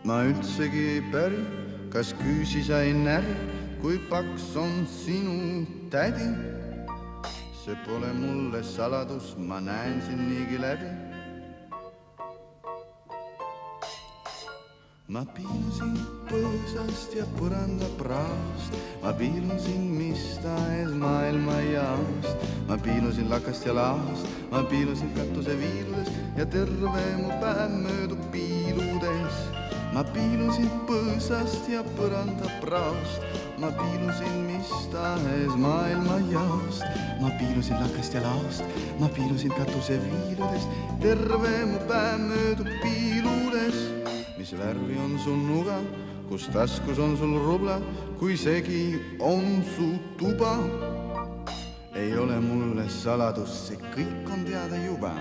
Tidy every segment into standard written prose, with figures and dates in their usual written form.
Ma üldsegi ei päri, kas küüsi sai näri, kui paks on sinu tädi. See pole mulle saladus, ma näen sind niigi läbi. Ma piilun sind põõsast ja põranda praost, ma piilun sind mis tahes maailma jaost. Ma piilun sind lakast ja laost, ma piilun sind katuse viiludes ja terve mu päev möödub piiludes. Ma piilun sind põõsast ja põranda praost, ma piilun sind mis tahes maailma jaost. Ma piilun sind lakast ja laost, ma piilun sind katuse viiludes, terve mu päev möödub piiludes. Mis värvi on sul nuga, kus taskus on sul rubla, kui segi on su tuba. Ei ole mulle saladus, see kõik on teada juba.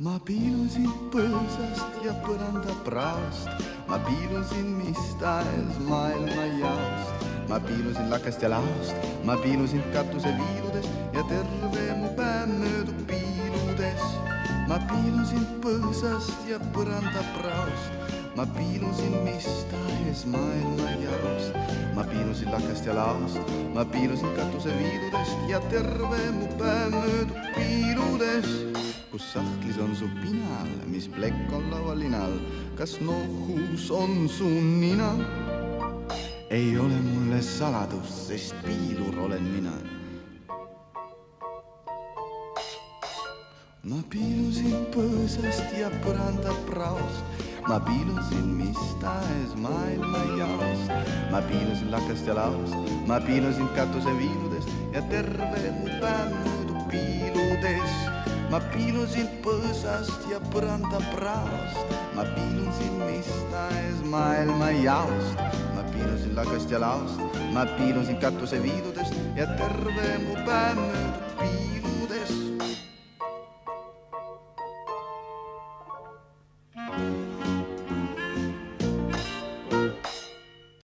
Ma piilun sind põõsast ja põranda praost, ma piilun sind mis tahes maailma jaost. Ma piilun sind lakast ja laost, ma piilun sind katuse viiludes ja terve mu päev möödub piiludes. Ma piilun sind põõsast ja põranda praost, ma piilun sind mis tahes maailma jaost. Ma piilun sind lakast ja laost, ma piilun sind katuse viiludest ja terve mu päev möödub piiludes. Kus sahtlis on su pinal, mis plekk on laualinal, kas nohus on su nina? Ei ole mulle saladus, sest piilur olen mina. Ma piilun sind põõsast ja põranda praost, ma piilun sind mis tahes maailma jaost. Ma piilun sind lakast ja laost, ma piilun sind katuse viiludest ja terve mu päev möödub piiludes. Ma piilun sind põõsast ja põranda praost, ma piilun sind mis tahes maailma jaost. Ma piilun sind lakast ja laost, ma piilun sind katuse viiludest ja terve mu päev möödub